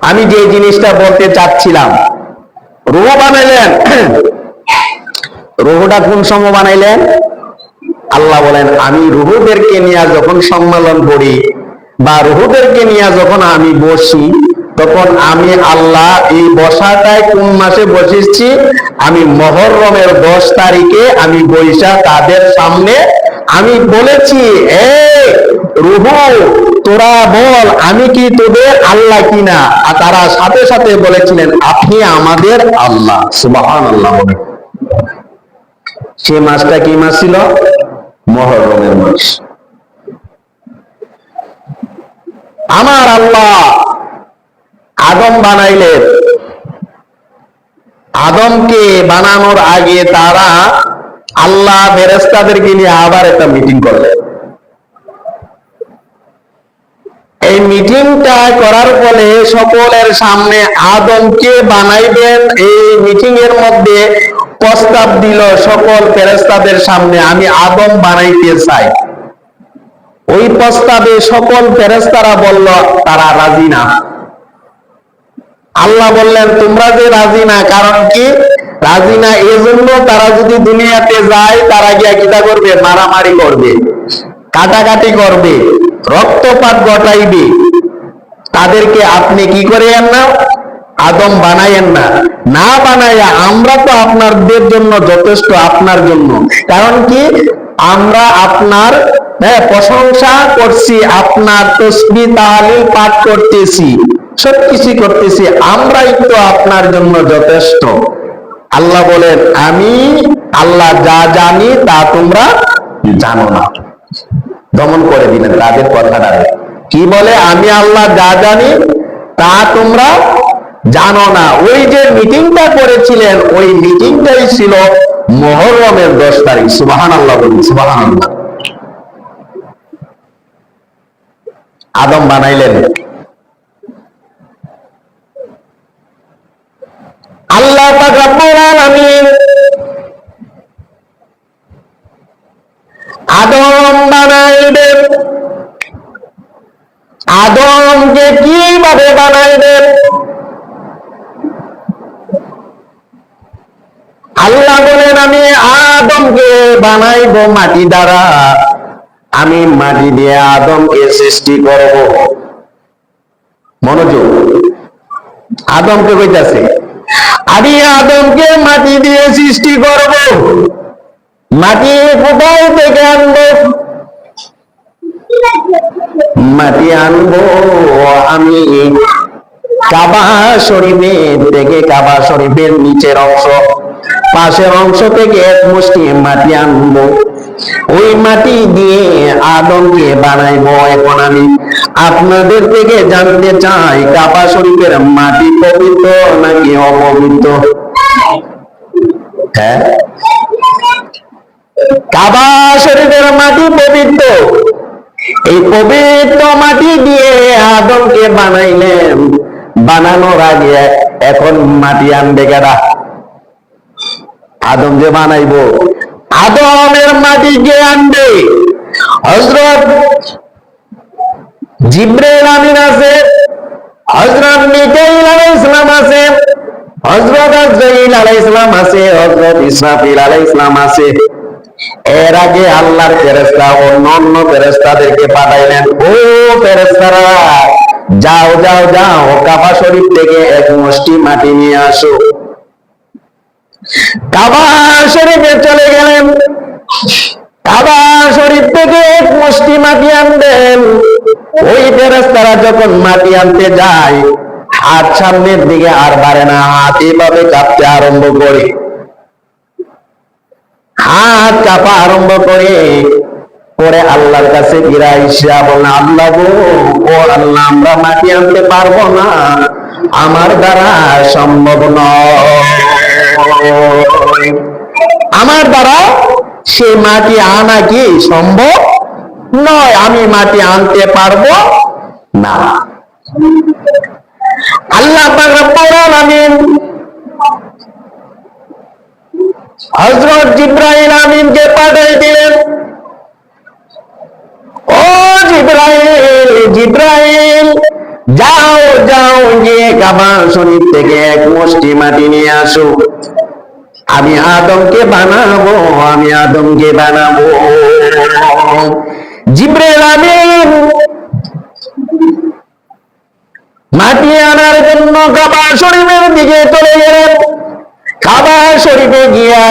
আমি যে জিনিসটা বলতে চাচ্ছিলাম, রুহ বানাইলেন। রুহটা কোন সময় বানাইলেন? আল্লাহ বলেন, আমি রুহুদেরকে নিয়ে যখন সম্মেলন করি বা রুহুদেরকে নিয়ে যখন আমি বসি, তখন আমি আল্লাহ এই বসাটায় কোন মাসে বসেছি? আমি মুহররমের 10 তারিখে আমি বৈশা তাদের সামনে আমি বলেছি, এই রুহু তোরা বল আমি কি তোদের আল্লাহ কিনা? আর তারা সাথে সাথে বলেছিলেন, আপনি আমাদের আল্লাহ। সুবহানাল্লাহ। সে মাসটা কি মাস ছিল? মুহররমের মাস। আমার আল্লাহ আদম বানাইলেন। আদমকে বানানোর আগে তারা আল্লাহ ফেরেশতাদেরকে নিয়ে আবার একটা মিটিং করলেন। এই মিটিংটা করার ফলে সকলের সামনে আদমকে বানাইবেন। এই মিটিং এর মধ্যে প্রস্তাব দিল সকল ফেরেশতাদের সামনে, আমি আদম বানাইতে চাই। ওই প্রস্তাবে সকল ফেরেশতারা বলল তারা রাজি না। আল্লাহ বললেন, তোমরা যে রাজি না, কারণ কি রাজি না? এজন্য তারা যদি দুনিয়াতে যায়, তারা গিয়া কিতা করবে? মারামারি করবে, কাটাকাটি করবে, রক্তপাত ঘটাইবে। তাদেরকে আপনি কি করেন না? আদম বানাইয়েন না। না বানাইয়া আমরা তো আপনাদের জন্য যথেষ্ট, আপনার জন্য। কারণ কি আমরা আপনার প্রশংসা করছি, আপনার তাসবিহ তাহলিল পাঠ করতেছি, সবকিছু করতেছি, আমরাই তো আপনার জন্য যথেষ্ট। আল্লাহ বলেন, আমি আল্লাহ যা জানি তা তোমরা জানো না। দমন করে দিলেন তাদের কথাটা। কি বলে? আমি আল্লাহ যা জানি তা তোমরা জানো না। ওই যে মিটিংটা করেছিলেন, ওই মিটিংটাই ছিল মুহররমের 10 তারিখ। সুবহানাল্লাহ বলুন, সুবহানাল্লাহ। আদম বানাইলেন। আল্লাহ পাক রব্বুল আলামিন আদম বানাইবেন। আদমকে কিভাবে বানাইবেন? আল্লাহ বলেন, আমি আদমকে বানাইব মাটি দ্বারা। আমি মাটি দিয়ে আদমকে সৃষ্টি করব। মনোযোগ, আদমকে কইতাছে, আমি আদমকে মাটি দিয়ে সৃষ্টি করব। মাটি কোথায় থেকে আনবো? মাটি আনবো আমি কাবা শরীফের থেকে। কাবা শরীফের নিচের অংশ, পাশের অংশ থেকে এক মুষ্টি মাটি আনবো। ওই মাটি দিয়ে আদমকে বানাইবো। এখন আমি আপনাদের থেকে জানতে চাই, কাবা শরীফের মাটি পবিত্র নাকি অপবিত্র? হ্যাঁ, কাবা শরীফের মাটি পবিত্র। এই পবিত্র মাটি দিয়ে আদমকে বানাইলেন। বানানোর আগে এখন মাটি আনবে কারা? আদম যে বানাইবো, আদমের মাটি কে আনবে? হযরত জিবরাইল আমিন আছে, হযরত মিকাইল আলাইহিস সালাম আছে, হযরত আজরাইল আলাইহিস সালাম আছে, হযরত ইসরাফিল আলাইহিস সালাম আছে। এর আগে আল্লাহর ফেরেশতা অন্য ফেরেশতাদেরকে পাঠাইলেন, ও ফেরেশতারা যাও যাও যাও, কাবা শরীফ থেকে এক মুষ্টি মাটি নিয়ে আসো। কাবা শরীফে চলে গেলেন। কাবা শরীফ থেকে এক মুষ্টি মাটি আনবেন। ওই ফেরেশতারা যখন মাটি আনতে যায়, হাত সামনের দিকে আর বাড়ে না, হাত এভাবে কাঁপতে আরম্ভ করে। হাত কাঁপা আরম্ভ করে পরে আল্লাহর কাছে ফিরাইসা বলেন, আল্লাহ গো, ও আল্লাহ, আমরা মাটি আনতে পারবো না, আমার দ্বারা সম্ভব নয়। আমার দ্বারা সে মাটি আনা কি সম্ভব নয়, আমি মাটি আনতে পারবো না। আল্লাহ পাক রব্বুল আলামিন হযরত জিবরাইল আমিনকে পাঠিয়ে দিলেন। ও জিবরাইল, জিবরাইল যাও যাও গিয়ে কাবা শরীফ থেকে এক মুষ্টি মাটি নিয়ে আসো, আমি আদমকে বানাবো, আমি আদমকে বানাবো। জিবরাইল আমিন মাটি আনার জন্য কাবা শরীফের দিকে চলে গেলেন। কাবা শরীফে গিয়ে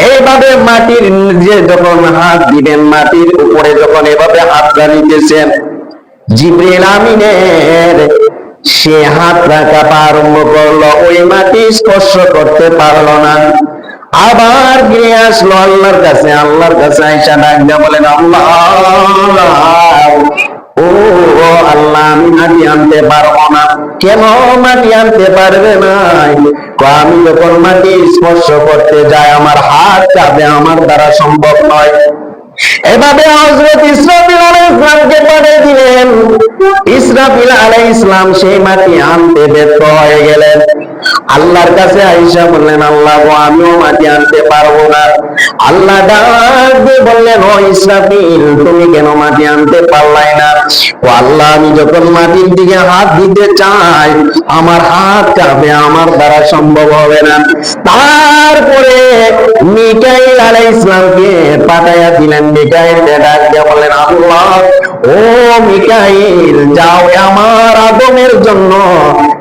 এইভাবে মাটির যে যখন হাত দিবেন, মাটির উপরে যখন এভাবে হাতটা নিতেছেন, জিবরাইল আমিনের সে হাত রাখা আরম্ভ করলো, ওই মাটি স্পর্শ করতে পারলো না। আবার গিয়ে আসলো আল্লাহর কাছে, আল্লাহর কাছে আইসা ডাক দিয়া বলেন, আল্লাহ ও আল্লাহ, আমি মাটি আনতে পারবো না। কেন মাটি আনতে পারবে না? আমি যখন মাটি স্পর্শ করতে যাই আমার হাত কাঁপে, আমার দ্বারা সম্ভব নয়। এভাবে হযরত ইসরাফিল আলাইহিস সালামকে পাঠিয়ে দিলেন। ইসরাফিল আলাইহিস সালাম সেই মাটি আনতে ব্যর্থ হয়ে গেলেন। আল্লাহর কাছে আয়েশা বললেন, আল্লাহ গো, আমিও মাটি আনতে পারবো না। আল্লাহ ডাক দিয়ে বললেন, ও ইসরাফিল, তুমি কেন মাটি আনতে পারলাই না? ও আল্লাহ, আমি যখন মাটির দিকে হাত দিতে চাই আমার হাত কাঁপে, আমার দ্বারা সম্ভব হবে না। তারপরে মিকাইল আলাইহিস সালামকে পাঠাইয়া দিলেন। মিকাইল ডাক দিয়ে বললেন, আল্লাহ ও মিকাইল, যাও আমার আদমের জন্য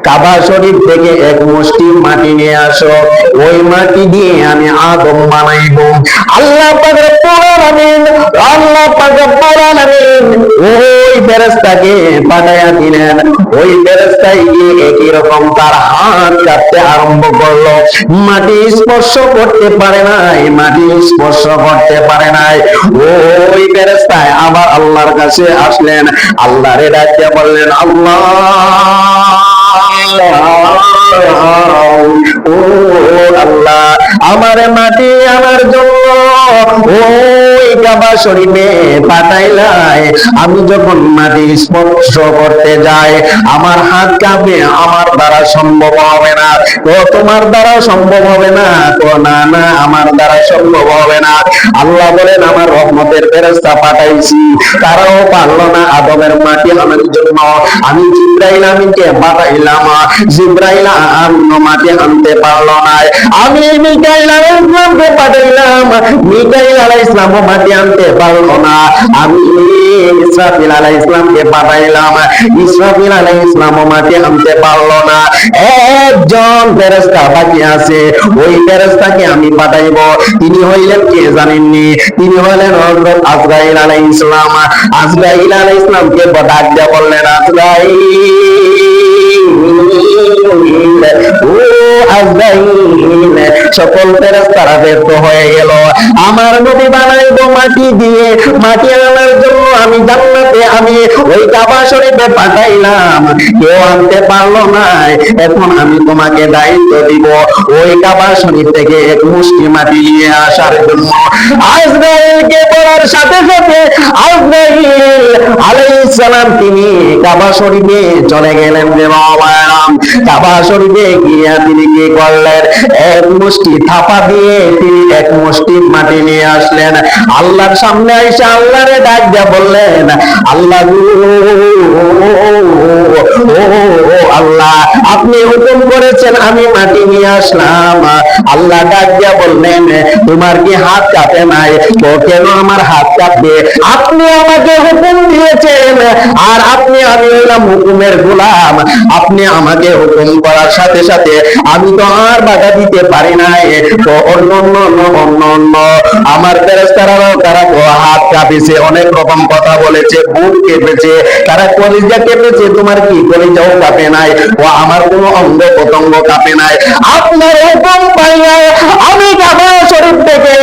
কাবা শরীফ থেকে এক মুষ্টি মাটি নিয়ে আসো, ওই মাটি দিয়ে আমি আদম বানাইবো। আল্লাহ পাক রব্বুল আলামিন, আল্লাহ পাক রব্বুল আলামিন ওই ফেরেশতাকে পাঠাইয়া দিলেন। ওই ফেরেশতাই গিয়ে একই রকম তার হাত কাটতে আরম্ভ করলো। মাটি স্পর্শ করতে পারে নাই, মাটি স্পর্শ করতে পারে নাই। ওই ফেরেশতায় আবার আল্লাহর কাছে আসলেন, আল্লাহরে ডাকতে বললেন, আল্লাহ ও আল্লাহ, আমার মাটি আমার জন্য ওই কাবা শরীফে পাঠাইলাই, আমি যখন মাটি স্পর্শ করতে যাই আমার হাত কাঁপে, আমার দ্বারা সম্ভব হবে না। তো তোমার দ্বারা সম্ভব হবে না? তো না না, আমার দ্বারা সম্ভব হবে না। আল্লাহ বলেন, আমার রহমতের ফেরেশতা পাঠাইছি, তারাও পারলো না আদমের মাটি আনার জন্য। আমি জিবরাইল আমিনকে পাঠাইলাম, জিবরাইল আমিন মাটি আনতে পারলো না। আমি মিকাইল আলাইহিস সালামকে পাঠাইলাম, মিকাইল আলাইহিস সালাম মাটি আনতে পারলো না। আমি ইসরাফিল আলাইহিস সালামকে পাঠাইলাম, ইসরাফিল আলাইহিস সালাম মাটি আনতে পারলো না। একজন ফেরেশতা বাকি আছে, ওই ফেরেশতাকে আমি পাঠাইব। তিনি হইলেন কে জানেননি? তিনি হলেন হযরত আজরাইল আলাইহিস সালাম। আজরাইল আলাইহিস সালামকে ডাক দিয়ে বললেন, আজরাইল ও আজরাইল, সকল ফেরেশতারা ব্যর্থ হয়ে গেল। আমার নবী বানাইবো মাটি দিয়ে, মাটি আনার জন্য আমি জান্নাতে আমি ওই কাবা শরীফে পাঠাইলাম, কেউ আনতে পারলো না। এখন আমি তোমাকে দায়িত্ব দিব ওই কাবা শরীফ থেকে এক মুষ্টি মাটি নিয়ে আসার জন্য। আজরাইলকে বলার সাথে সাথে আজরাইল আলাইহিস সালাম তিনি কাবা শরীফে চলে গেলেন। যে বাবা, কাবা শরীফে গিয়ে তিনি কি করলেন? এক মুষ্টি থাপা দিয়ে তিনি এক মুষ্টি মাটি নিয়ে আসলেন। আল্লাহর সামনে এসে আল্লাহরে ডাক দিয়া বললেন, আল্লাহ আল্লাহ, আপনি হুকুম করেছেন, আমি মাটি নিয়ে আসলাম। আল্লাহ ডাক দিয়া বললেন, তোমার কি হাত কাঁপে নাই? তো কেন আমার হাত কাঁপবে? আপনি আমাকে হুকুম দিয়েছেন, আর আপনি, আমি হইলাম হুকুমের গোলাম। আপনি আমাকে হুকুম করার সাথে সাথে আমি তো আর বাধা দিতে পারি নাই। তো অন্য অন্য আমার ফেরেশতারাও তারা হাত কাঁপেছে, অনেক রকম কথা বলেছে, বুক কেঁপেছে, তারা কলিজা কেঁপেছে। তোমার কি কলিজাও কাঁপে নাই? ও আমার কোনো অঙ্গ প্রত্যঙ্গ কাঁপে নাই? আপনার হুকুম পাইয়া আমি কাবা শরীফ থেকে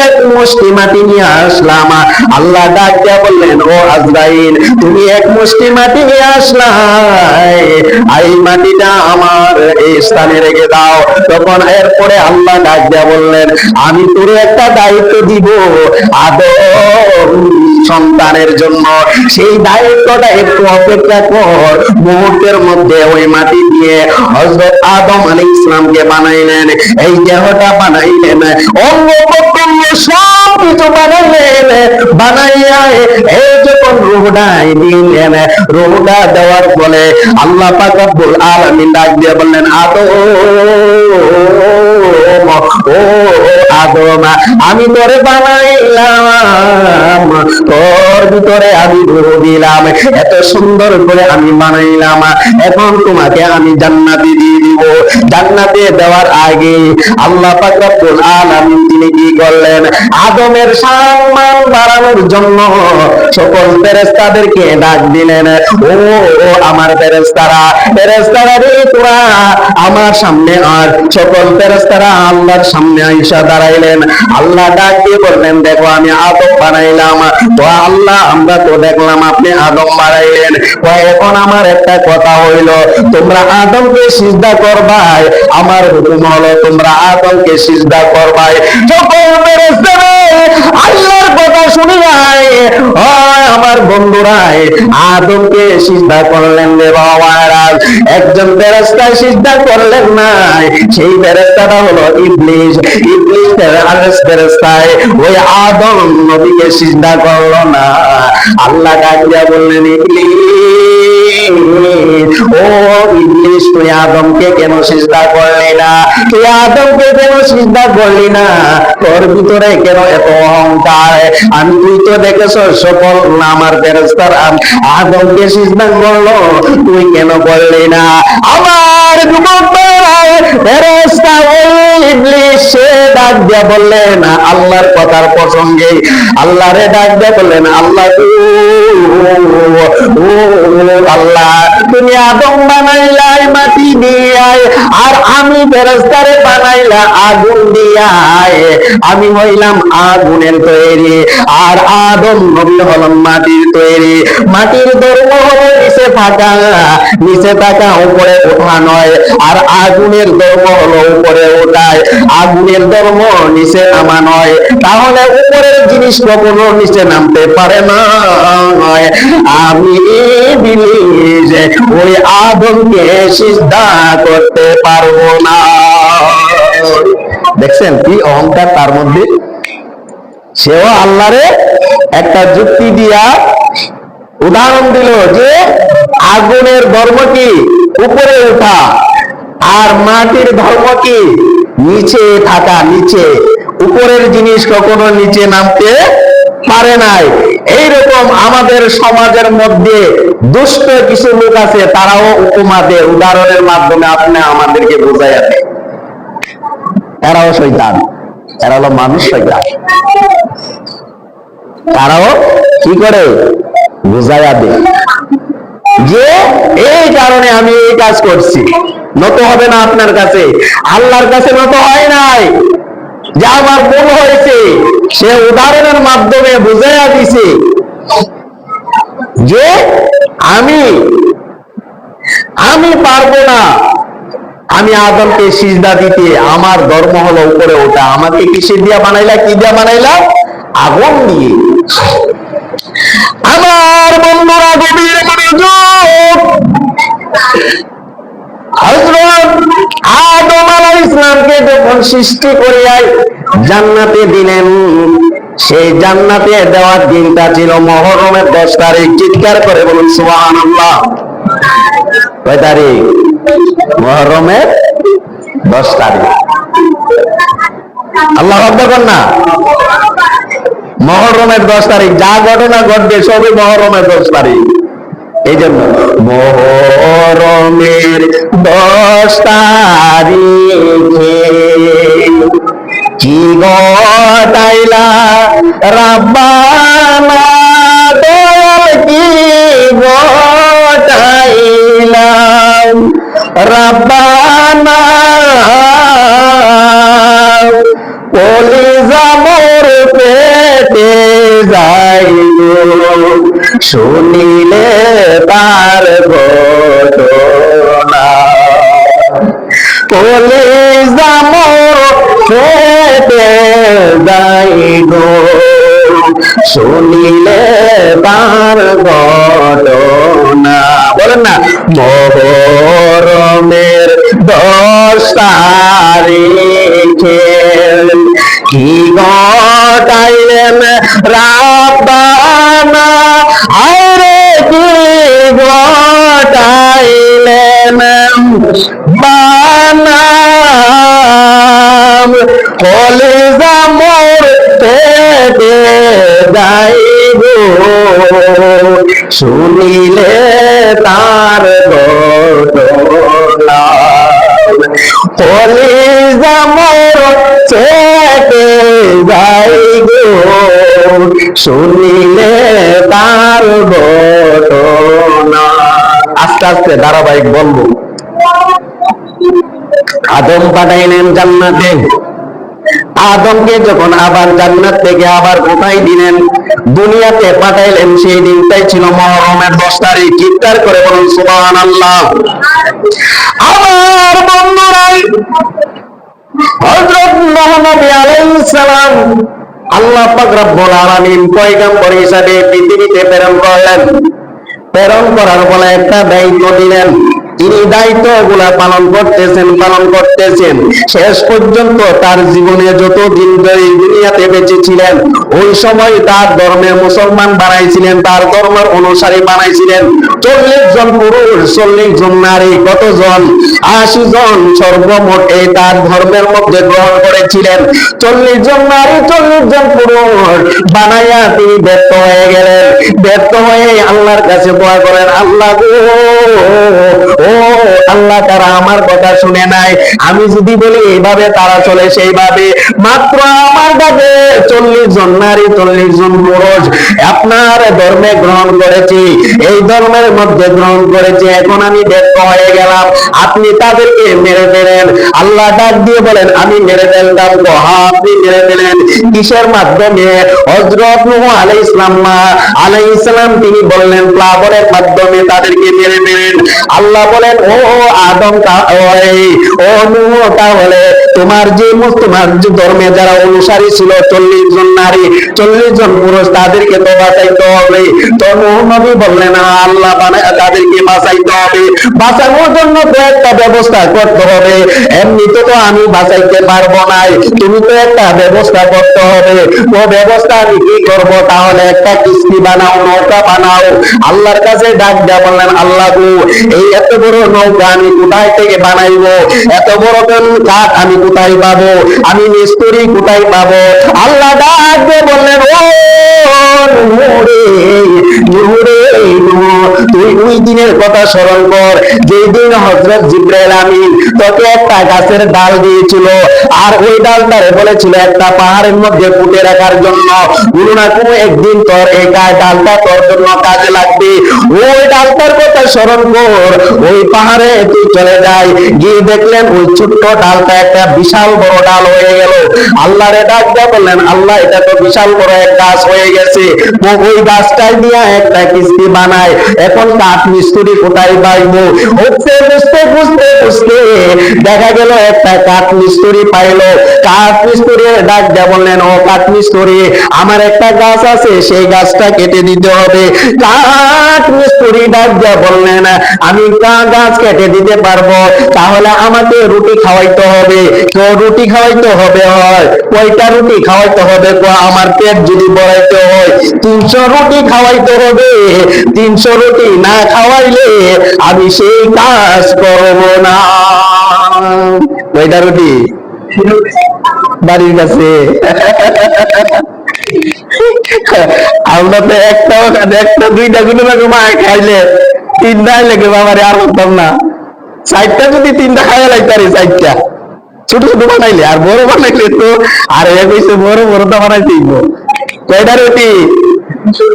এক মুষ্টি মাটি নিয়ে আসলাম। আল্লাহ ডাক দিয়া বললেন, ও আজরাইল, তুমি এক মুষ্টি মাটি নিয়ে আসলাই, এই মাটিটা আমার এই স্থানে রেখে দাও। তখন এরপরে আল্লাহ ডাক দিয়া বললেন, আমি তোরে একটা দায়িত্ব দিব আদম সন্তানের জন্য, সেই দায়িত্বটা একটু অপেক্ষা কর। মুহূর্তের মধ্যে ওই মাটি দিয়ে হযরত আদম আলাইহিস সালামকে বানাইলেন, এই দেহটা বানাইলেন, অঙ্গ প্রত্যঙ্গ সব কিছু বানাইলেন। বানাইয়া এই যখন যখন রূহটা দিলেন, রূহটা দেওয়ার ফলে আল্লাহ পাক রব্বুল আলামিন ডাক দিয়ে বললেন, আদম, ও আদম, আমি তোরে বানাইলাম, তোর ভিতরে আমি রূহ দিলাম, এত সুন্দর করে আমি বানাইলাম, এখন তোমাকে আমি জান্নাতে দিয়ে দিব। জান্নাতে দেওয়ার আগে আল্লাহ পাক রব্বুল আলামিন তিনি কি করলেন, আদমের সম্মান বাড়ানোর জন্য সকল ফেরেশতাদেরকে ডাক দিলেন, ও আমার ফেরেশতারা, ফেরেশতারা রে তোরা আমার সামনে আর। সকল ফেরেশতারা আল্লাহর সামনে আইসা দাঁড়াইলেন। আল্লাহ ডাক দিয়ে বললেন, দেখো আমি আদম বানাইলাম। তো আল্লাহ, আমরা তো দেখলাম আপনি আদম বানাইলেন, এখন আমার একটা কথা হইল, তোমরা আদমকে সিজদা করবাই, আমার হুকুম হলো তোমরা আদমকে সিজদা করবাই। সকল ফেরেশতারা আল্লাহর কথা শুনে যায়, আমার বন্ধুরা আদমকে সিজদা করলেন রে বাবারা। একজন ফেরেশতা সিজদা করলেন না, সেই ফেরেশতাটা হলো ইবলিস। ইবলিস ফেরেশতায় ওই আদম নবীকে সিজদা করলো না। আল্লাহ ডাক দিয়া বললেন, ইবলিস, ও ইবলিস, তুই আদমকে কেন সিজদা করলি না? তুই আদমকে কেন সিজদা করলি না? তোর ভিতরে কেন এত অহংকার? আমি, তুই তো দেখেছ সকল আমার ফেরেশতারা আদমকে সিজদা করলো, তুই কেন করলি না? আমার যুবক ফেরেশতা ওই ইবলিস সে ডাক দিয়া বললেন আল্লাহর কথার প্রসঙ্গে, আল্লাহরে ডাক দিয়া বললেন, আল্লাহ, ও আল্লাহ, তুমি আদম বানাইলাই মাটি দিয়াই, আর আমি ফেরেশতারে বানাইলা আগুন দিয়াই। আমি হইলাম আগুনের তৈরি, আর আদম নবী হলাম মাটির তৈরি। মাটির ধর্ম হলো নিচে থাকা, নিচে থাকা উপরে ওঠা নয়, আর আগুনের ধর্ম হলো উপরে ওঠায়, আগুনের ধর্ম নিচে নামা নয়। তাহলে উপরের জিনিস কখনো নিচে নামতে পারে না। আমি ইবলিস ওই আদমকে সিজদা করতে পারবো না। দেখছেন কি অহংকার তার মধ্যে? সেও আল্লাহরে একটা যুক্তি দিয়া উদাহরণ দিল যে আগুনের ধর্ম কি উপরে ওঠা, আর মাটির ধর্ম কি নিচে থাকা। নিচে, উপরের জিনিস কখনো নিচে নামতে পারে নাই। এইরকম আমাদের সমাজের মধ্যে দুষ্ট কিছু লোক আছে, তারাও উপমা দেয়, উদাহরণের মাধ্যমে আপনি আমাদেরকে বোঝাইয়া দেয়। এরাও শয়তান, এরা হলো মানুষ শয়তান। তারাও কি করে বুঝাইয়া দেয় যে এই কারণে আমি এই কাজ করছি। নত হবে না আপনার কাছে, আল্লাহর কাছে নত হয় নাই। যা আমার ভুল হয়েছে সে উদাহরণের মাধ্যমে বুঝাইয়া দিছে যে আমি পারবো না, আমি আদমকে সিজদা দিতে, আমার ধর্ম হলো উপরে ওঠা। আমাকে কিসে দিয়া বানাইলা? কি দিয়া বানাইলা? আগুন দিয়ে। আমার বন্ধুরা, গভীর মনোযোগ, হযরত আদম আলাইহিস সালামকে যখন সৃষ্টি করিয়া জান্নাতে দিলেন, সেই জান্নাতে দেওয়ার দিনটা ছিল মুহররমের 10 তারিখ। চিৎকার করে বলুন সুবহানাল্লাহ। কয় তারিখ? মুহররমের 10 তারিখ। আল্লাহু আকবার না? মুহররমের 10 তারিখ। যা ঘটনা ঘটবে সবই মুহররমের 10 তারিখ। এই জন্য মুহররমের 10 তারিখে কি ঘটাইলা রাব্বানা, দয়াল কি ঘটাইলা রাব্বানা, কলিজা মোর পেটে যাইগো শুনিলে তার ঘটনা। কলিজা মোর পেটে যাইগো শুনিলে তার ঘটনা। বলেন না, মুহররমের 10 তারিখে কি ঘটাইলেন রাব্বানা, ঘটাইলেন বানাম, কলিজা মোর পেটে যাই গো শুনিলে তার ঘটনা, কলিজা মোর পেটে যাই গো শুনিলে তার ঘটনা। আস্তে আস্তে ধারাবাহিক বলবো। আদম পাঠাইলেন জান্নাতে, আদমকে যখন আবার জান্নাত থেকে আবার কোথায় দিলেন, দুনিয়াতে পাঠাইলেন, সেই দিনটাই ছিল মুহররমের 10 তারিখ। চিৎকার করে বলুন সুবহানাল্লাহ। আমার বন্ধুরাই, হযরত মুহাম্মদ আলাইহিস সালাম আল্লাহ পাক রব্বুল আলামিন পয়গম্বর হিসেবে পৃথিবীতে প্রেরণ করলেন। প্রেরণ করার ফলে একটা দায়িত্ব দিলেন, তিনি দায়িত্বগুলা পালন করতেছেন শেষ পর্যন্ত তার জীবনে যতদিন ধরে দুনিয়াতে বেঁচে ছিলেন, ওই সময় তার ধর্মের মুসলমান বানাইছিলেন, তার ধর্মের অনুসারী বানাইছিলেন 40 জন পুরুষ, 40 জন নারী, কতজন? 80 জন সর্বমোট এই তার ধর্মের মধ্যে গ্রহণ করেছিলেন। 40 জন নারী, 40 জন পুরুষ বানাইয়া তিনি ব্যর্থ হয়ে গেলেন। ব্যর্থ হয়ে আল্লাহর কাছে দোয়া করেন, আল্লাহ গো, ও আল্লাহ, তারা আমার কথা শুনে নাই, আমি যদি বলি এইভাবে তারা চলে সেইভাবে। মাত্র আমার কাছে 40 জন নারী, 40 জন পুরুষ আপনার ধর্মে গ্রহণ করেছি, এই ধর্মের মধ্যে গ্রহণ করেছি, এখন আমি ব্যর্থ হয়ে গেলাম, আপনি তাদেরকে মেরে ফেলেন। আল্লাহ ডাক দিয়ে বলেন, আমি মেরে ফেলতাম তো? হ্যাঁ, আপনি মেরে ফেলেন। কিসের মাধ্যমে? হযরত নূহ আলাইহিস সালাম তিনি বললেন প্লাবনের মাধ্যমে তাদেরকে মেরে ফেলেন। আল্লাহ বলেন, ও আদম, ও নূহ, তাহলে তোমার যে ধর্মে যারা অনুসারী ছিল 40 জন নারী, 40 জন পুরুষ, তাদেরকে তো বাঁচাইতে হবে। তো নূহ নবী বললেন, আল্লাহ তাদেরকে বাঁচাইতে হবে, বাঁচানোর জন্য তো একটা ব্যবস্থা করতে হবে, এমনিতে তো আমি বাঁচাইতে পারবো না, তুমি তো একটা ব্যবস্থা করতে হবে। ও ব্যবস্থা আমি কি করবো? তাহলে একটা কিস্তি বানাও, নৌকা বানাও। আল্লাহর কাছে ডাক দেয়া বললেন, আল্লাহ গো, এই এত বড় নৌকা আমি কোথায় থেকে বানাইবো? এত বড় কাঠ আমি কোথায় পাবো? আমি মিস্ত্রি কোথায় পাবো? আল্লাহ ডাক দিয়ে বললেন, ও তুই ওই দিনের কথা স্মরণ কর, যেই দিন হযরত জিবরাইল আমিন তোকে একটা গাছের ডাল দিয়েছিল, আর ওই ডালটারে বলেছিল একটা পাহাড়ের মধ্যে পুঁতে রাখার জন্য। কোনো না কোনো একদিন তোর এই ডালটা তোর জন্য কাজে লাগবে। ওই ডালটার কথা স্মরণ কর, ওই পাহাড়ে তুই চলে যাই। গিয়ে দেখলেন ওই ছোট্ট ডালটা একটা বিশাল বড় ডাল হয়ে গেল। আল্লাহরে ডাক দিয়ে বললেন, আল্লাহ, এটা তো বিশাল বড় এক গাছ হয়ে গেছে, ওই গাছটাই দিয়ে একটা কিস্তি বানায়, এখন কাঠ মিস্ত্রি কোথায় পাইবো? বুঝতে দেখা গেল একটা কাঠ মিস্ত্রি পাইলো। কাঠ মিস্ত্রি ডাক দিয়ে বললেন, ও কাঠ মিস্ত্রি, আমার একটা গাছ আছে, সেই গাছটা কেটে দিতে হবে। কাঠ মিস্ত্রি ডাক দিয়ে বললেন, আমি গাছ কেটে দিতে পারবো, তাহলে আমাকে রুটি খাওয়াইতে হবে। তো রুটি খাওয়াইতে হবে, হয় কয়টা রুটি খাওয়াইতে হবে? আমার পেট যদি বড়াইতে হয় 300 রুটি খাওয়াইতে হবে। 300 রুটি না খাওয়াইলে আমি সেই কাজ করব না। কয়টা রুটি? বাড়ির কাছে। আমরা তো একটা দুইটা কোনো রকম খাইলে 3টা লেগে বাবারে আর হতাম না। 4টা যদি 3টা খাইয়া লাগতারি, 4টা ছোট ছোট বানাইলে, আর বড় বানাইলে তো আর বড় বড় তো বানাইতেই। কয়টা রুটি?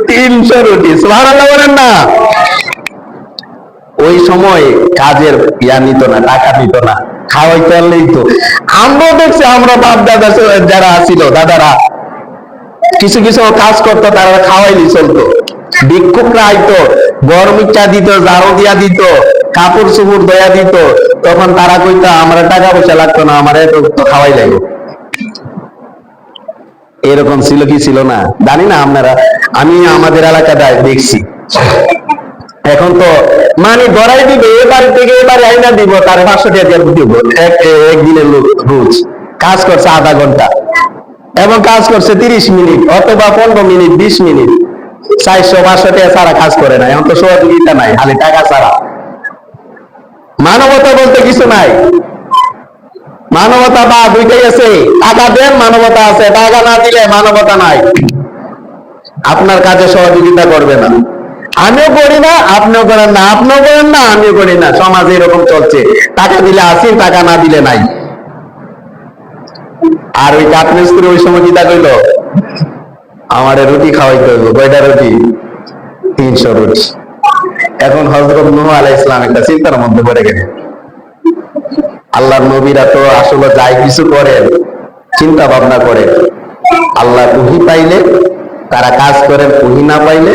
300 রুটি। সুবহানাল্লাহ বলেন না? ওই সময় কাজের নিত না, টাকা নিত না, খাওয়াইতে পারলেই তো। আমরা দেখছি, আমরা বাপ দাদা যারা ছিল, দাদারা কিছু কিছু কাজ করতো, তারা খাওয়াইলি চলতো। ভিক্ষুকরা আইতো, গরম ইচ্ছা দিত, ঝাড়ু দিয়া দিত, কাপড় চুপড় দয়া দিত, তখন তারা কইতো আমরা টাকা পয়সা লাগতো না, আমার এত খাওয়াই লাগবে। এরকম ছিল কি ছিল না জানি না আপনারা, আমি আমাদের এলাকায় দেখছি। এখন তো মানে গড়াই দিবে, এবার থেকে এবার আইনা দিব, তার 500 টাকা দিব একদিনের রোজ। কাজ করছে আধা ঘন্টা এবং কাজ করছে 30 মিনিট অথবা 15 মিনিট, 20 মিনিট। 400-500 টাকা ছাড়া কাজ করে না, এখন তো সহযোগিতা নাই, খালি টাকা ছাড়া। মানবতা বলতে কিছু নাই। মানবতা বা দুইটাই আছে, টাকা দেন মানবতা আছে, টাকা না দিলে মানবতা নাই। আপনার কাজে সহযোগিতা করবে না, আমিও করি না, আপনিও করেন না, আপনিও করেন না, আমিও করি না। সমাজে এরকম চলছে, টাকা দিলে আসি, টাকা না দিলে নাই। আর ওই কাঠমিস্ত্রি ওই সময় চিন্তা কইল, আমার রুটি খাওয়াইতে হইব। কয়টা রুটি? 300 রুটি। এখন হযরত নূহ আলাইহিস সালাম একটা চিন্তার মধ্যে পড়ে গেলেন। আল্লাহর নবীরা তো আসলে যাই কিছু করেন চিন্তা ভাবনা করে, আল্লাহ ওহী পাইলে তারা কাজ করেন, ওহী না পাইলে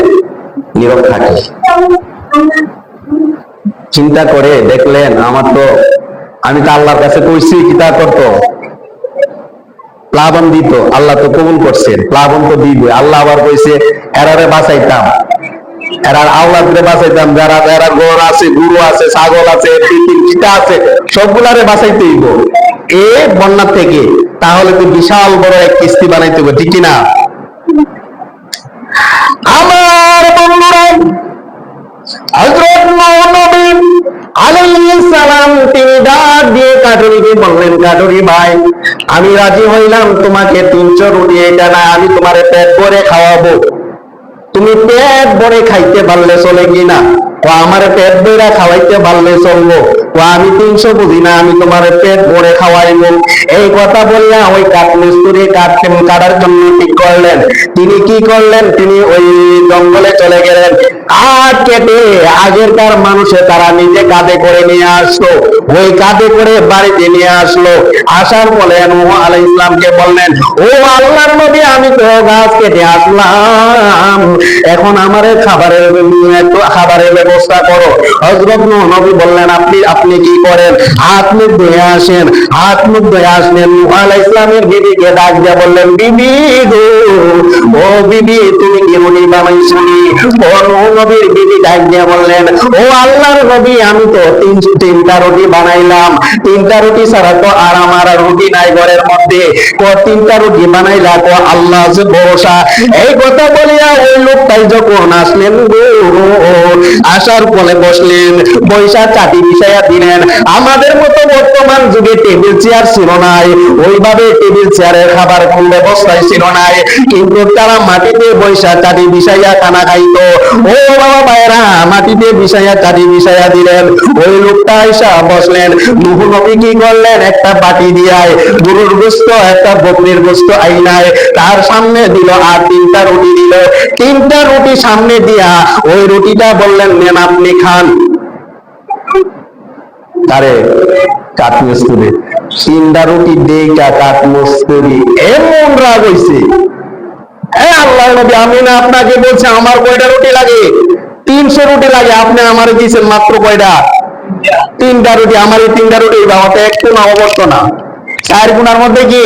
নীরব থাকে। চিন্তা করে দেখলেন, আমি তো আল্লাহর কাছে কইছি কিতা করত, প্লাবন দিত, আল্লাহ তো কবুল করছেন, প্লাবন তো দিবে। আল্লাহ আবার কইছে এরারে বাঁচাইতাম, এরার আওলাদরে বাঁচাইতাম, যারা এরার গরু আছে, গরু আছে, ছাগল আছে, পিতা আছে, সবগুলারে বাঁচাইতে হইব এ বন্যা থেকে। তাহলে তো বিশাল বড় এক কিস্তি বানাইতে হবে, ঠিক কিনা? আমার বন্ধুরা, হযরত নূহ নবী আলাইহিস সালাম তিনি ডাক দিয়ে কাঠুরিকে বললেন, কাঠুরি ভাই, আমি রাজি হইলাম তোমাকে 300 রুটি, এটা না আমি তোমারে পেট ভরে খাওয়াবো, তুমি পেট ভরে খাইতে পারলে চলে কিনা? ও আমার পেট ভরে খাওয়াইতে পারলে চলবো। ও আমি 300 বুঝি না, আমি তোমার পেট ভরে খাওয়াইব। এই কথা বললে ওই কাঠমিস্ত্রি কাটার জন্য ঠিক করলেন। তিনি কি করলেন? তিনি ওই জঙ্গলে চলে গেলেন, কাঠ কেটে আগেরকার মানুষে তারা নিজে কাঁধে করে নিয়ে আসলো, ওই কাঁধে করে বাড়িতে নিয়ে আসলো। আসার পরে নূহ আলাইহিস সালামকে বললেন, ও আল্লাহর নবী, আমি তো গাছ কেটে আসলাম, এখন আমারে খাবারের ব্যবস্থা করো। হযরত নূহ নবী বললেন, আপনি কি করেন? হাত মুখ ধুয়ে আসেন। হাত মুখ ধুয়ে আসলেন। নূহ আলাইহিস সালামের বিবিকে ডাক দিয়ে বললেন, বিবি গো, ও বিবি, তুমি কি রুটি বানাইছো? ও নূহ নবীর বিবি ডাক দিয়ে বললেন, ও আল্লাহর নবী, আমি তো 3টা রুটি বানাইলাম, 3টা রুটি ছাড়া তো আর আমার রুটি নাই ঘরের মধ্যে। 3টা রুটি বানাইলা, আল্লাহ যে ভরসা। এই কথা বলিয়া ওই লোকটাই যখন আসলেন গো, আসার ফলে বসলেন, পয়সা চাটি বিষয়া দিলেন। আমাদের মতো বর্তমান যুগে টেবিল চেয়ার ছিল নাই, ওইভাবে টেবিল চেয়ারের খাবার কোন ব্যবস্থায় ছিল নাই, কিন্তু তারা মাটিতে পয়সা চাটি বিষয়া খানা খাইতো। ও বাবা ভাইরা, মাটিতে বিষয়া চাটি বিষয়া দিলেন। ওই লোকটা আইসা বসলেন। নূহ নবী কি করলেন? একটা বাটি দিয়ায় গরুর গোশত, একটা বকরির গোশত আইনায় তার সামনে দিল, আর 3টা রুটি দিল। 3টা রুটি সামনে দিয়া ওই রুটিটা বললেন, নেন আপনি খান। তারে কাঠমিস্ত্রি 3টা রুটি দেইটা কাঠমিস্ত্রি এমন রাগ হইছে, আল্লাহর নবী, আমি না আপনাকে বলছি আমার কয়টা রুটি লাগে? 300 রুটি লাগে, আপনি আমারে দিয়েছেন মাত্র কয়টা? 3টা রুটি। আমার এই 3টা রুটি বাবাতে এক কোনা অবর্ত না, 4 কোনার মধ্যে কি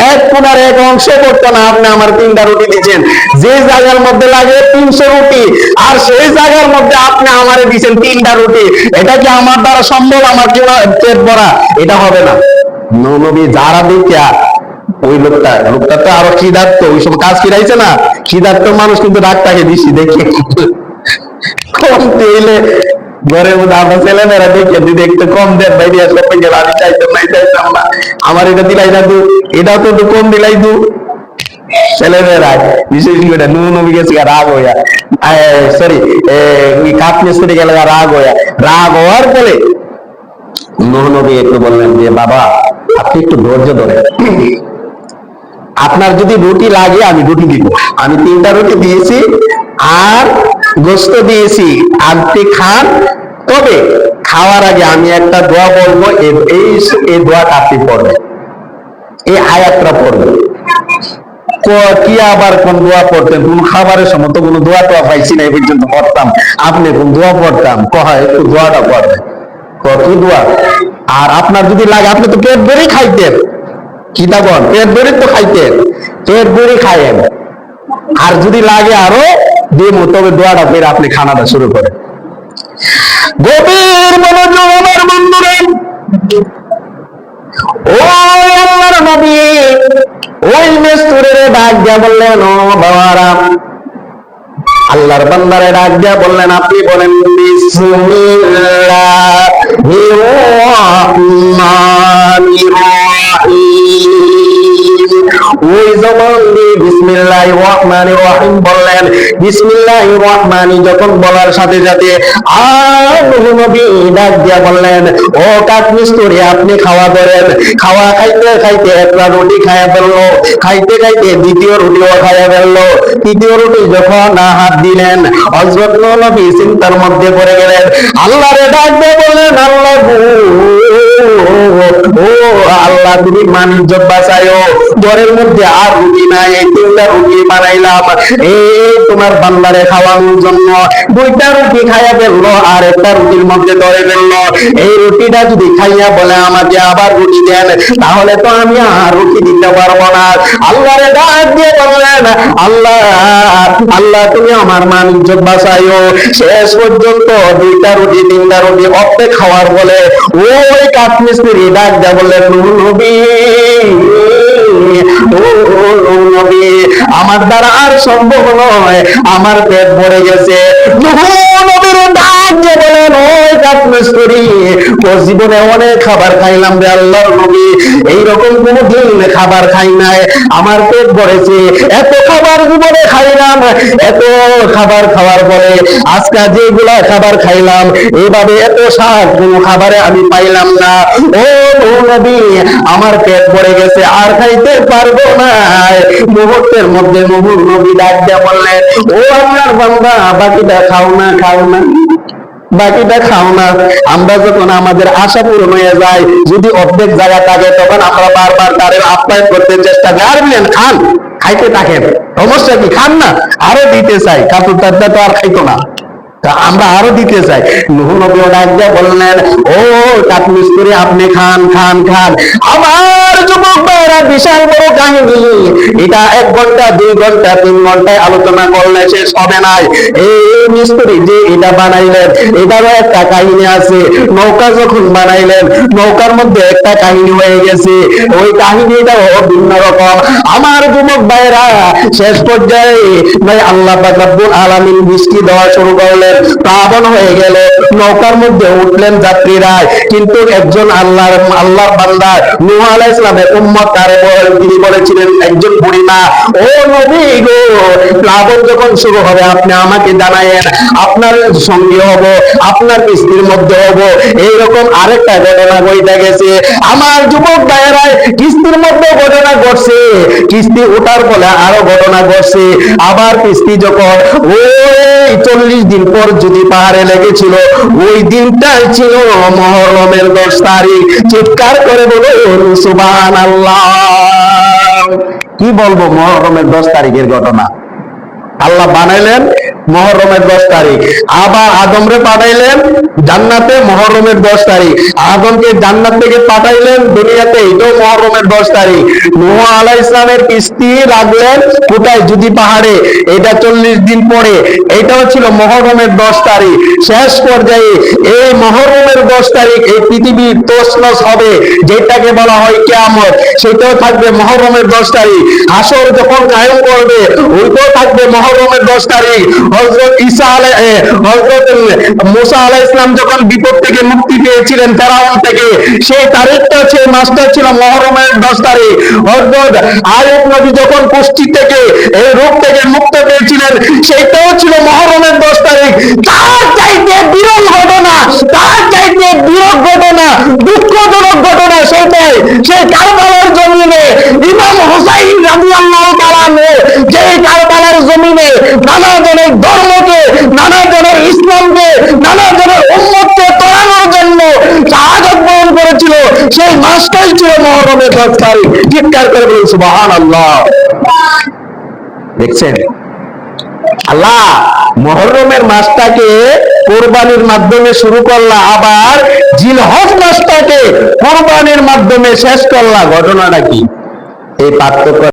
1 কোনার 1 অংশ করতো না। আপনি আমার 3টা রুটি দিচ্ছেন, যে জায়গার মধ্যে লাগে 300 রুটি, আর সেই জায়গার মধ্যে আপনি আমারে দিচ্ছেন 3টা রুটি। এটা কি আমার দ্বারা সম্ভব? আমার কি পেট ভরা? এটা হবে না। নবী যারা দেখিয়া ওই লোকটা তো আরো খিদার্ত, ওই সব কাজ ফিরাইছে না, খিদার্ত মানুষ কিন্তু ডাক্তারকে দিচ্ছি দেখে কম তেলে ঘরের মধ্যে আমরা ছেলেমেয়েরা দেখে যদি একটু কম দেন ভাই দিয়ে সবাই গেল, আমি চাইতাম না, আমার এটা দিলাই না দু, এটাও তো একটু কম দিলাই দু। ছেলেমেয়েরা বিশেষ করে নূহ নবী গেছে রাগ হইয়া, সরি কাঠমিস্ত্রি গেল রাগ হওয়ার ফলে নূহ নবী একটু বললেন যে, বাবা আপনি একটু ধৈর্য ধরেন, আপনার যদি রুটি লাগে আমি রুটি দিব, আমি 3টা রুটি দিয়েছি আর গোশত দিয়েছি, আপনি খান। তবে খাওয়ার আগে আমি একটা দোয়া বলবো, এই দোয়াটা আপনি পড়বেন, এই আয়াতটা পড়বেন। কি আবার কোন দোয়া পড়তেন? কোন খাবারের সময় তো কোন দোয়া টোয়া পাইছি না এই পর্যন্ত পড়তাম, আপনি কোন দোয়া পড়তাম? কয় একটু দোয়াটা পড়বেন। কি দোয়া? আর আপনার যদি লাগে, আপনি তো পেট ভরেই খাইতেন, কি দাবন পেট ভরে তো খাইতেন, পেট ভরে খাইয়েন, আর যদি লাগে আরো দিন, তবে দোয়াটা ফের আপনি খানাটা শুরু করেন। গভীর মনোযোগ আমার বন্ধুরা, ও আল্লাহর নবী ওই মেস্তুরের ডাক দিয়া বললেন, ও বাবারা, আল্লাহর বান্দারে ডাক দিয়া বললেন, আপনি বলেন বিসমিল্লাহির রাহমানির রাহিম। ওই জবান দিয়ে বিসমিল্লাহির রাহমানির রাহিম বললেন। বিসমিল্লাহির রাহমানি যখন বলার সাথে সাথে নবী ডাক দিয়া বললেন, ও কাঠ মিস্ত্রি, আপনি খাওয়া করেন। খাওয়া খাইতে খাইতে একটা রুটি খাইয়া ফেললো, খাইতে খাইতে দ্বিতীয় রুটিও খাইয়া ফেললো। তৃতীয় রুটি যখন হাত দিলেন, হযরত নবী চিন্তার মধ্যে পড়ে গেলেন। আল্লাহরে ডাক দিয়ে বললেন, আল্লাহ ও আল্লাহ, তুমি বাণিজ্য বাঁচায়ো, ঘরের মধ্যে আর রুটি নাই, এই 3টা রুটি বানাইলাম এই তোমার বান্দারে খাওয়ানোর জন্য। 2টা রুটি খাইয়া ফেললো, আর একটা রুটির মধ্যে ধরে ফেললো। এই রুটিটা যদি খাইয়া বলে আমাকে আবার রুটি দেন, তাহলে তো আমি আর রুটি দিতে পারবো না। আল্লাহরে ডাক দিয়ে বললেন, আল্লাহ আল্লাহ, তুমি আমার বাণিজ্য বাঁচাইও। শেষ পর্যন্ত 2টা রুটি 3টা রুটি অর্ধেক খাওয়ার বলে ওই কাঠমিস্ত্রি ডাক দেয়া বললেন, নবী নবী, আমার দ্বারা আর সম্ভব নয়, আমার পেট ভরে গেছে। নবীর ডাক দিয়ে বলেন, ওই কাঠমিস্ত্রি, তোর জীবনে অনেক খাবার খাইলাম রে আল্লাহর নবী, এইরকম কোনদিন খাবার খাই নাই, আমার পেট ভরেছে। এত খাবার জীবনে খাইলাম, এত খাবার খাওয়ার পরে আজকে যেগুলা খাবার খাইলাম, এইভাবে এত স্বাদ কোনো খাবারে আমি পাইলাম না। ও নবী, আমার পেট ভরে গেছে, আর খাইতে পারবো না। মুহূর্তের মধ্যে নবী ডাক দিয়ে বললেন, ও আল্লাহর বান্দা, বাকিটা খাও না, খাও না, বাকিটা খাও না। আমরা যখন আমাদের আশা পূরণ হয়ে যায়, যদি অর্ধেক জায়গা থাকে, তখন আমরা বারবার তাদের আপ্যায়ন করতে চেষ্টা করবেন, খান, খাইতে থাকেন, সমস্যা কি, খান না, আরো দিতে চাই, কাপড়টা তো আর খাইতো না, আমরা আরো দিতে চাই। নবী ডাক দিয়ে বললেন, ও কাঠমিস্ত্রি, আপনি খান, খান, খান। আমার যুবক ভাইরা, বিশাল বড় কাহিনী, এটা 1 ঘন্টা 2 ঘন্টা 3 ঘন্টায় আলোচনা করলে শেষ হবে না। এই মিস্ত্রি যে এটা বানাইলেন, এটারও একটা কাহিনী আছে। নৌকা যখন বানাইলেন, নৌকার মধ্যে একটা কাহিনী হয়ে গেছে, ওই কাহিনীটাও ভিন্ন রকম। আমার যুবক ভাইরা, শেষ পর্যায়ে আল্লাহ পাক রব্বুল আলামিন বৃষ্টি দেওয়া শুরু করলেন, প্লাবন হয়ে গেল, নৌকার মধ্যে উঠলেন যাত্রীরা, কিন্তু একজন আল্লাহর বান্দা নূহ আলাইহিস সালামের উম্মত, তিনি বলেছিলেন, একজন বুড়িমা, ও নবী গো, প্লাবন যখন শুরু হবে আপনি আমাকে জানায়েন, আপনার সঙ্গে হব, আপনার কিস্তির মধ্যে হব। এইরকম আরেকটা ঘটনা ঘটে গেছে। আমার যুবক ভাইয়েরা, কিস্তির মধ্যে ঘটনা ঘটছে, কিস্তি ওঠার ফলে আরো ঘটনা ঘটছে। আবার কিস্তি যখন ওই 40 দিন পর যদি পাহাড়ে লেগেছিল, ওই দিনটাই ছিল মুহররমের 10 তারিখ। চিৎকার করে বলুন সুবহানাল্লাহ। কি বলবো, মুহররমের 10 তারিখের ঘটনা। আল্লাহ বানাইলেন মুহররমের 10 তারিখ, আবার আদমরে পাঠাইলেন জান্নাতে মুহররমের 10 তারিখ, আদমকে জান্নাত থেকে পাঠাইলেন দুনিয়াতে, এটাও মুহররমের 10 তারিখ। নূহ আলাইহিস সালামের কিস্তি রাখলেন কোথায়, যদি পাহাড়ে, এটা 40 দিন পরে, এটাও ছিল মুহররমের 10 তারিখ। শেষ পর্যায়ে এই মুহররমের 10 তারিখ এই পৃথিবীর তছনছ হবে, যেটাকে বলা হয় কিয়ামত, সেটাও থাকবে মুহররমের 10 তারিখ। হাসর যখন কায়েম করবে, ওইটাও থাকবে মুহররমের 10 তারিখ। হযরত মুসা আলাইহিস সালাম যখন বিপদ থেকে মুক্তি পেয়েছিলেন ফেরাউন থেকে, সেই তারিখটা, সেই মাসটা ছিল মুহররমের 10 তারিখ। হযরত আইয়ুব নবী যখন কুষ্ঠি থেকে, এই রোগ থেকে মুক্ত পেয়েছিলেন, সেটাও ছিল মুহররমের 10 তারিখ। তার চাইতে বিরল ঘটনা, তার চাইতে বিরল ঘটনা, দুঃখজনক ঘটনা সেটাই, সেই কারবালার জমিনে ইমাম হুসাইন রাদিয়াল্লাহু তাআলা আনহু, যে কারবালার জমিনে নানা জনের ধর্মকে, নানা জনের ইসলামকে, নানা জনের উম্মতকে তোলানোর জন্য শাহাদাত বরণ করেছিল, সেই মাসটাই ছিল মুহররমের 10 তারিখ। চিৎকার করে বলুন সুবহানাল্লাহ। দেখছেন, আল্লাহ মুহররমের মাসটাকে কোরবানির মাধ্যমে শুরু করলা, আবার জিলহজ মাসটাকে কোরবানির মাধ্যমে শেষ করলা। ঘটনাটা কি? এই পার্থক্য